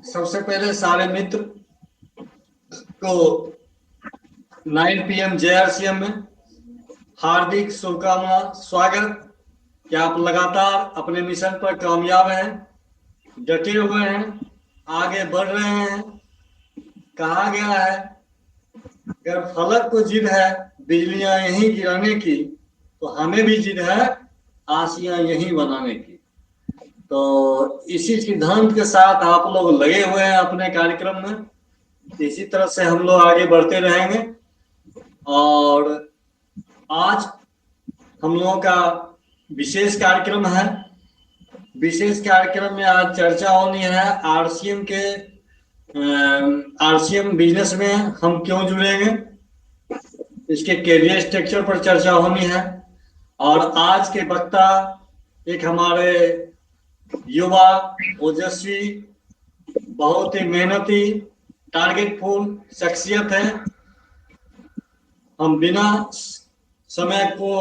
सबसे पहले सारे मित्र को 9 PM JRCM में हार्दिक शुभकामना स्वागत। कि आप लगातार अपने मिशन पर कामयाब हैं, डटे हुए हैं, आगे बढ़ रहे हैं। कहा गया है, अगर फलक को जिद है बिजलियां यहीं गिराने की, तो हमें भी जिद है आसियां यहीं बनाने की। तो इसी सिद्धांत के साथ आप लोग लगे हुए हैं अपने कार्यक्रम में। इसी तरह से हम लोग आगे बढ़ते रहेंगे। और आज हम लोगों का विशेष कार्यक्रम है। विशेष कार्यक्रम में आज चर्चा होनी है आरसीएम के आरसीएम बिजनेस में हम क्यों जुड़ेंगे, इसके कैरियर स्ट्रक्चर पर चर्चा होनी है। और आज के वक्ता एक हमारे युवा, ओजस्वी, बहुत ही मेहनती, टारगेटफुल शख्सियत है। हम बिना समय को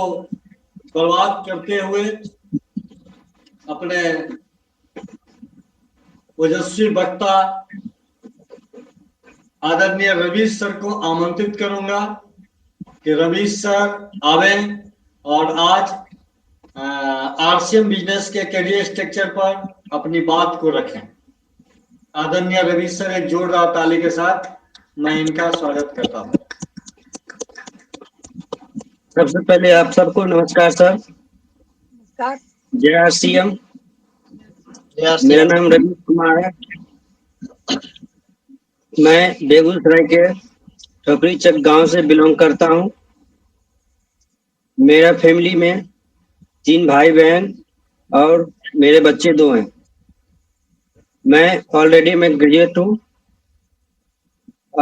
बर्बाद करते हुए अपने ओजस्वी वक्ता आदरणीय रवीश सर को आमंत्रित करूंगा कि रवीश सर आवे और आज आरसीएम बिजनेस के करियर स्ट्रक्चर पर अपनी बात को रखें। आदरणीय रवीश सर, एक जोरदार ताली के साथ मैं इनका स्वागत करता हूं। सबसे पहले आप सबको नमस्कार सर। जय आरसीएम। मेरा नाम रवीश कुमार है। मैं बेगूसराय के ठोकरी चक गांव से बिलोंग करता हूं। मेरा फैमिली में 3 भाई बहन और मेरे बच्चे 2 हैं। मैं ग्रेजुएट हूं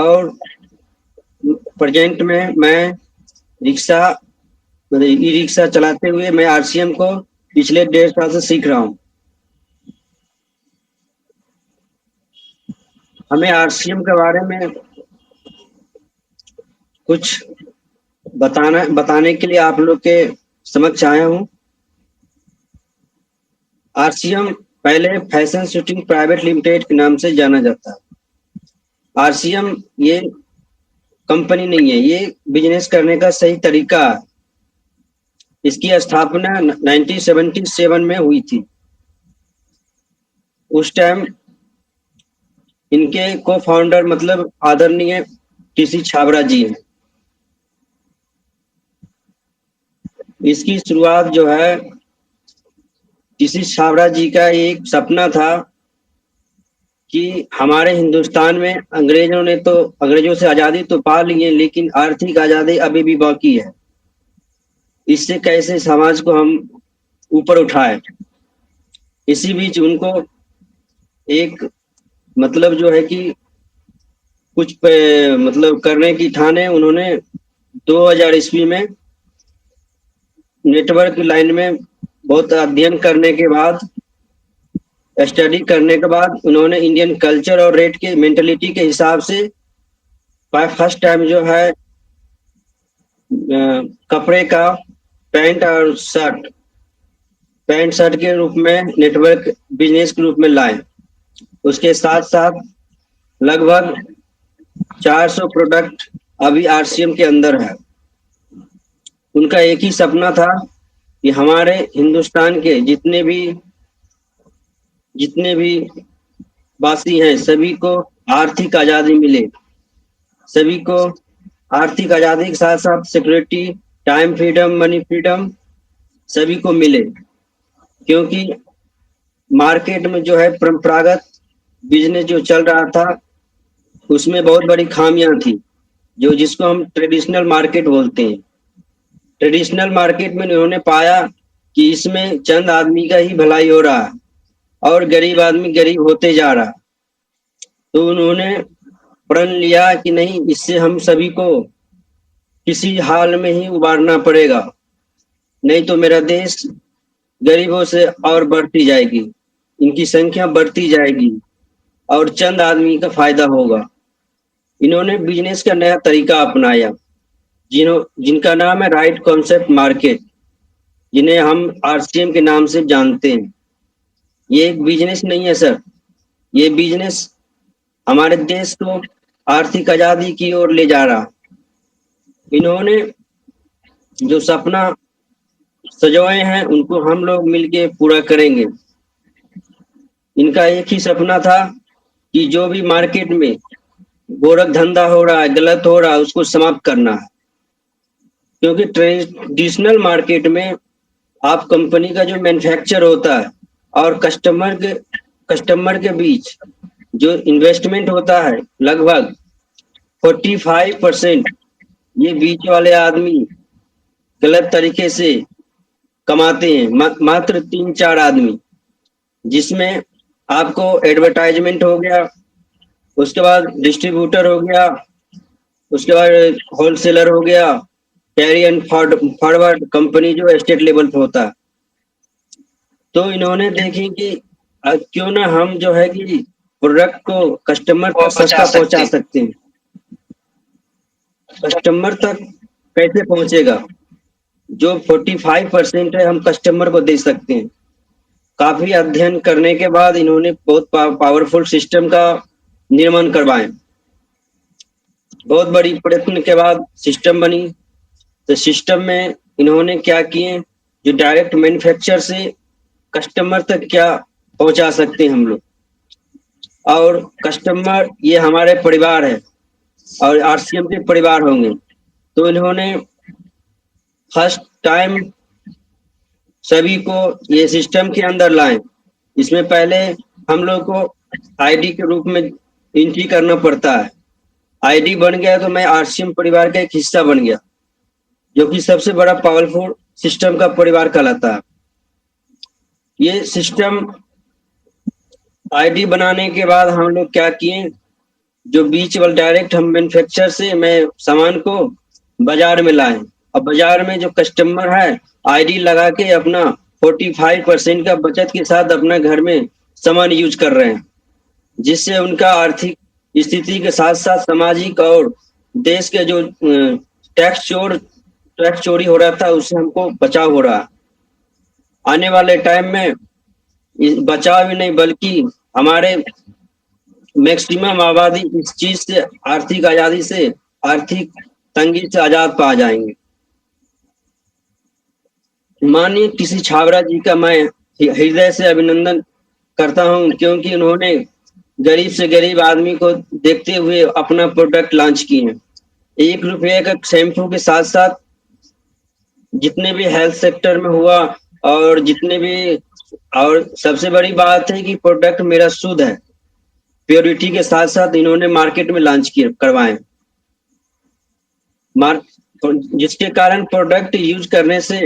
और प्रेजेंट में मैं रिक्शा ई रिक्शा चलाते हुए मैं आरसीएम को पिछले 1.5 साल से सीख रहा हूं। हमें आरसीएम के बारे में कुछ बताने के लिए आप लोग के समक्ष आया हूं। आरसीएम पहले फैशन शूटिंग प्राइवेट लिमिटेड के नाम से जाना जाता है। आरसीएम ये कंपनी नहीं है, ये बिजनेस करने का सही तरीका है। इसकी स्थापना 1977 में हुई थी। उस टाइम इनके को फाउंडर मतलब आदरणीय टीसी छाबड़ा जी हैं। इसकी शुरुआत जो है टीसी छाबड़ा जी का एक सपना था कि हमारे हिंदुस्तान में अंग्रेजों से आज़ादी तो पा ली है, लेकिन आर्थिक आज़ादी अभी भी बाकी है। इससे कैसे समाज को हम ऊपर उठाए। इसी बीच उनको एक मतलब जो है कि कुछ मतलब करने की ठाने उन्होंने 2000 ईस्वी में नेटवर्क लाइन में बहुत अध्ययन करने के बाद, स्टडी करने के बाद उन्होंने इंडियन कल्चर और रेट के मेंटलिटी के हिसाब से फर्स्ट टाइम जो है कपड़े का पैंट शर्ट के रूप में नेटवर्क बिजनेस के रूप में लाए। उसके साथ साथ लगभग 400 प्रोडक्ट अभी आरसीएम के अंदर है। उनका एक ही सपना था कि हमारे हिंदुस्तान के जितने भी वासी हैं सभी को आर्थिक आज़ादी मिले। सभी को आर्थिक आज़ादी के साथ साथ security, time freedom, money freedom सभी को मिले। क्योंकि मार्केट में जो है परंपरागत बिजनेस जो चल रहा था उसमें बहुत बड़ी खामियां थी, जिसको हम ट्रेडिशनल मार्केट बोलते हैं। ट्रेडिशनल मार्केट में उन्होंने पाया कि इसमें चंद आदमी का ही भलाई हो रहा है और गरीब आदमी गरीब होते जा रहा। तो उन्होंने प्रण लिया कि नहीं, इससे हम सभी को किसी हाल में ही उबारना पड़ेगा, नहीं तो मेरा देश गरीबों से और बढ़ती जाएगी, इनकी संख्या बढ़ती जाएगी और चंद आदमी का फायदा होगा। इन्होंने बिजनेस का नया तरीका अपनाया जिनका नाम है राइट कॉन्सेप्ट मार्केट, जिन्हें हम आरसीएम के नाम से जानते हैं। ये एक बिजनेस नहीं है सर, ये बिजनेस हमारे देश को आर्थिक आजादी की ओर ले जा रहा। इन्होंने जो सपना सजोए हैं उनको हम लोग मिलके पूरा करेंगे। इनका एक ही सपना था कि जो भी मार्केट में गोरख धंधा हो रहा है, गलत हो रहा है, उसको समाप्त करना है। क्योंकि ट्रेडिशनल मार्केट में आप कंपनी का जो मैन्युफैक्चर होता है और कस्टमर के बीच जो इन्वेस्टमेंट होता है, लगभग 45% ये बीच वाले आदमी गलत तरीके से कमाते हैं। मात्र 3-4 आदमी, जिसमें आपको एडवर्टाइजमेंट हो गया, उसके बाद डिस्ट्रीब्यूटर हो गया, उसके बाद होलसेलर हो गया, कैरी एंड फॉरवर्ड कंपनी जो स्टेट लेवल पे होता है। तो इन्होंने देखी कि क्यों ना हम जो है कि प्रोडक्ट को कस्टमर तक सस्ता पहुंचा सकते हैं। कस्टमर तक कैसे पहुंचेगा? जो 45% है हम कस्टमर को दे सकते हैं। काफी अध्ययन करने के बाद इन्होंने बहुत पावरफुल सिस्टम का निर्माण करवाए। बहुत बड़ी प्रयत्न के बाद सिस्टम बनी। तो सिस्टम में इन्होंने क्या किए, जो डायरेक्ट मैन्युफैक्चर से कस्टमर तक क्या पहुंचा सकते हैं हम लोग, और कस्टमर ये हमारे परिवार है और आरसीएम के परिवार होंगे। तो इन्होंने फर्स्ट टाइम सभी को ये सिस्टम के अंदर लाए। इसमें पहले हम लोग को आईडी के रूप में एंट्री करना पड़ता है। आईडी बन गया तो मैं आरसीएम परिवार का एक हिस्सा बन गया, जो कि सबसे बड़ा पावरफुल सिस्टम का परिवार कहलाता है। ये सिस्टम आईडी बनाने के बाद हम लोग क्या किए, जो बीच वाले डायरेक्ट हम मैन्युफैक्चर से मैं सामान को बाजार में लाए। अब बाजार में जो कस्टमर है आईडी लगा के अपना 45% का बचत के साथ अपना घर में सामान यूज कर रहे हैं, जिससे उनका आर्थिक स्थिति के साथ साथ सामाजिक और देश के जो टैक्स चोरी हो रहा था उससे हमको बचाव हो रहा। आने वाले टाइम में बचाव ही नहीं बल्कि हमारे मैक्सिमम आबादी इस चीज से, आर्थिक आजादी से, आर्थिक तंगी से आजाद पा जाएंगे। माननीय किसी छाबड़ा जी का मैं हृदय से अभिनंदन करता हूं, क्योंकि उन्होंने गरीब से गरीब आदमी को देखते हुए अपना प्रोडक्ट लॉन्च किए हैं। 1 रुपये का शैम्पू के साथ साथ जितने भी हेल्थ सेक्टर में हुआ और जितने भी, और सबसे बड़ी बात है कि प्रोडक्ट मेरा शुद्ध है, प्योरिटी के साथ साथ इन्होंने मार्केट में लॉन्च किए करवाए, जिसके कारण प्रोडक्ट यूज करने से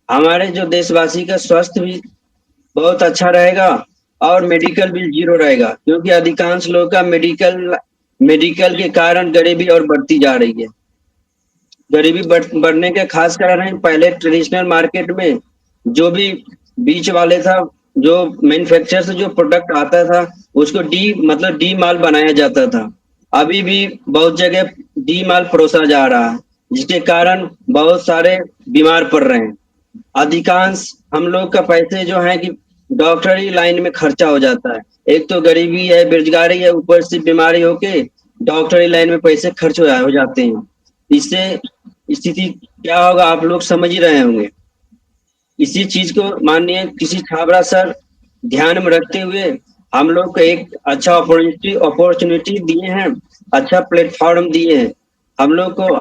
हमारे जो देशवासी का स्वास्थ्य भी बहुत अच्छा रहेगा और मेडिकल बिल 0 रहेगा। क्योंकि अधिकांश लोग का मेडिकल के कारण गरीबी और बढ़ती जा रही है। गरीबी बढ़ने के खास कारण है, पहले ट्रेडिशनल मार्केट में जो भी बीच वाले था, जो मैन्युफैक्चर से जो प्रोडक्ट आता था उसको डी माल बनाया जाता था। अभी भी बहुत जगह डी माल परोसा जा रहा है, जिसके कारण बहुत सारे बीमार पड़ रहे हैं। अधिकांश हम लोग का पैसे जो है कि डॉक्टरी लाइन में खर्चा हो जाता है। एक तो गरीबी है, बेरोजगारी है, ऊपर से बीमारी होके डॉक्टरी लाइन में पैसे खर्च हो जाते हैं। इससे स्थिति क्या होगा आप लोग समझ ही रहे होंगे। इसी चीज को माननीय किसी छाबड़ा सर ध्यान में रखते हुए हम लोग को एक अच्छा अपॉर्चुनिटी दिए हैं, अच्छा प्लेटफॉर्म दिए हैं। हम लोग को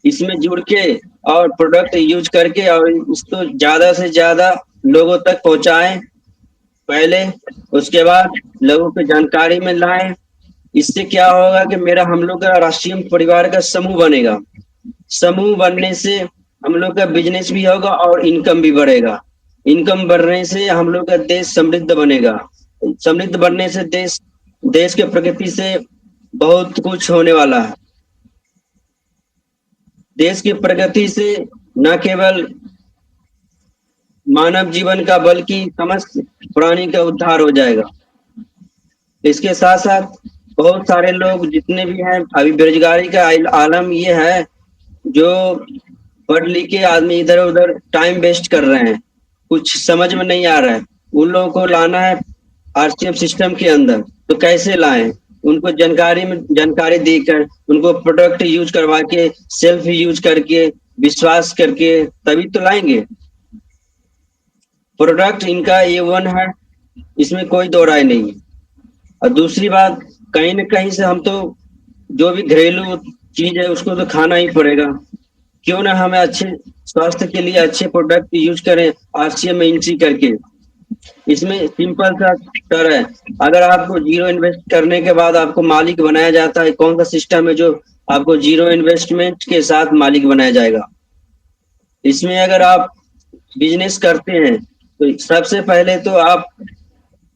इसमें जुड़ के और प्रोडक्ट यूज करके और इसको ज्यादा से ज्यादा लोगों तक पहुंचाएं पहले, उसके बाद लोगों को जानकारी में लाएं। इससे क्या होगा कि हम लोग का राष्ट्रीय परिवार का समूह बनेगा। समूह बनने से हम लोग का बिजनेस भी होगा और इनकम भी बढ़ेगा। इनकम बढ़ने से हम लोग का देश समृद्ध बनेगा। समृद्ध बनने से देश के प्रगति से बहुत कुछ होने वाला है। देश की प्रगति से न केवल मानव जीवन का बल्कि समस्त प्राणी का उद्धार हो जाएगा। इसके साथ साथ बहुत सारे लोग जितने भी हैं, अभी बेरोजगारी का आलम ये है, जो पढ़ लिख के आदमी इधर उधर टाइम वेस्ट कर रहे हैं, कुछ समझ में नहीं आ रहा है, उन लोगों को लाना है आरसीएम सिस्टम के अंदर। तो कैसे लाएं? उनको जानकारी देकर उनको प्रोडक्ट यूज करवा के सेल्फ यूज करके विश्वास करके तभी तो लाएंगे। प्रोडक्ट इनका A1 है, इसमें कोई दो राय नहीं है। और दूसरी बात, कहीं न कहीं से हम तो जो भी घरेलू चीज है उसको तो खाना ही पड़ेगा। क्यों ना हमें अच्छे स्वास्थ्य के लिए अच्छे प्रोडक्ट यूज करें RCM में एंट्री करके। इसमें सिंपल सा सर है, अगर आपको जीरो इन्वेस्ट करने के बाद आपको मालिक बनाया जाता है, कौन सा सिस्टम है जो आपको जीरो इन्वेस्टमेंट के साथ मालिक बनाया जाएगा? इसमें अगर आप बिजनेस करते हैं तो सबसे पहले तो आप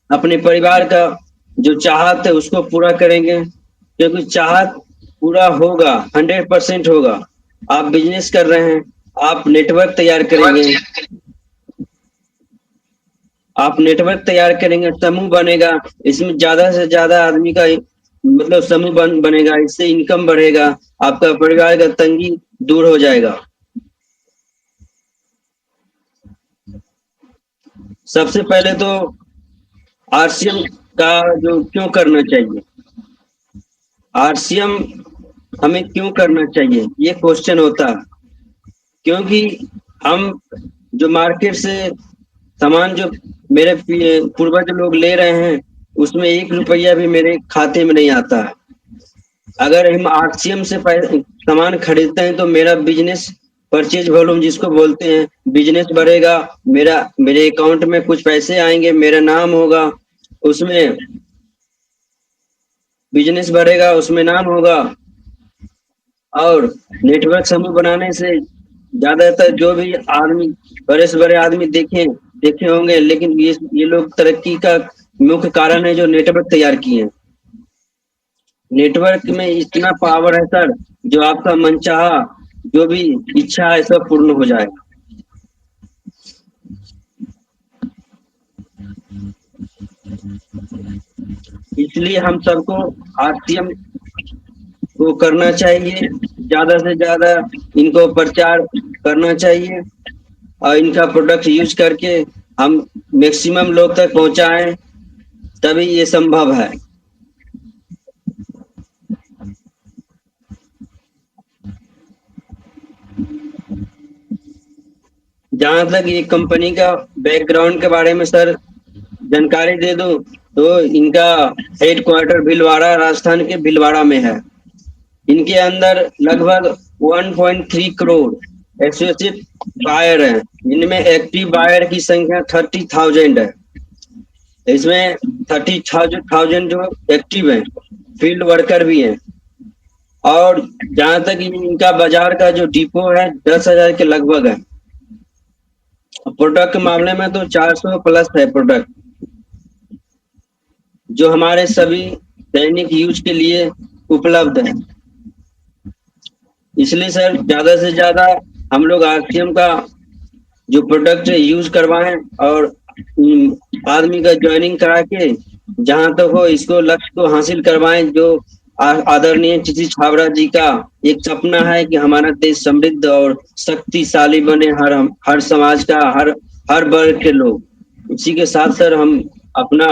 अपने परिवार का जो चाहत है उसको पूरा करेंगे, क्योंकि चाहत पूरा होगा, 100% होगा। आप बिजनेस कर रहे हैं, आप नेटवर्क तैयार करेंगे, समूह बनेगा, इसमें ज्यादा से ज्यादा आदमी का मतलब समूह बनेगा, इससे इनकम बढ़ेगा, आपका परिवार का तंगी दूर हो जाएगा। सबसे पहले तो RCM का जो क्यों करना चाहिए, RCM हमें क्यों करना चाहिए, ये क्वेश्चन होता है। क्योंकि हम जो मार्केट से सामान जो मेरे पूर्वज लोग ले रहे हैं उसमें 1 रुपया भी मेरे खाते में नहीं आता है। अगर हम RCM से सामान खरीदते हैं तो मेरा बिजनेस परचेज वॉल्यूम जिसको बोलते हैं, बिजनेस बढ़ेगा, मेरे अकाउंट में कुछ पैसे आएंगे, मेरा नाम होगा, उसमें बिजनेस बढ़ेगा, उसमें नाम होगा। और नेटवर्क समूह बनाने से ज्यादातर जो भी आदमी बड़े से बड़े आदमी देखे होंगे, लेकिन ये लोग तरक्की का मुख्य कारण है जो नेटवर्क तैयार किए हैं। नेटवर्क में इतना पावर है सर, जो आपका मनचाहा जो भी इच्छा है सब पूर्ण हो जाएगा। इसलिए हम सबको RCM को करना चाहिए, ज्यादा से ज्यादा इनको प्रचार करना चाहिए और इनका प्रोडक्ट यूज करके हम मैक्सिमम लोग तक पहुंचाएं, तभी ये संभव है। जहां तक ये कंपनी का बैकग्राउंड के बारे में सर जानकारी दे दूं तो इनका हेडक्वार्टर भीलवाड़ा, राजस्थान के भीलवाड़ा में है। इनके अंदर लगभग 1.3 करोड़ एसोसिएट बायर हैं, इनमें एक्टिव बायर की संख्या 30,000 है। इसमें 30,000 जो एक्टिव हैं, फील्ड वर्कर भी हैं। और जहां तक इनका बाजार का जो डिपो है 10,000 के लगभग है। प्रोडक्ट के मामले में तो 400 प्लस है प्रोडक्ट, जो हमारे सभी दैनिक यूज के लिए उपलब्ध है। इसलिए सर ज्यादा से ज्यादा हम लोग RCM का जो प्रोडक्ट यूज करवाएं और आदमी का ज्वाइनिंग करा के जहां तक हो इसको लक्ष्य को हासिल करवाएं, जो आदरणीय चिट्ठी छाबड़ा जी का एक सपना है कि हमारा देश समृद्ध और शक्तिशाली बने, हर समाज का, हर वर्ग के लोग। इसी के साथ सर हम अपना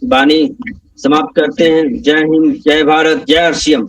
वाणी समाप्त करते हैं। जय हिंद, जय भारत, जय RCM।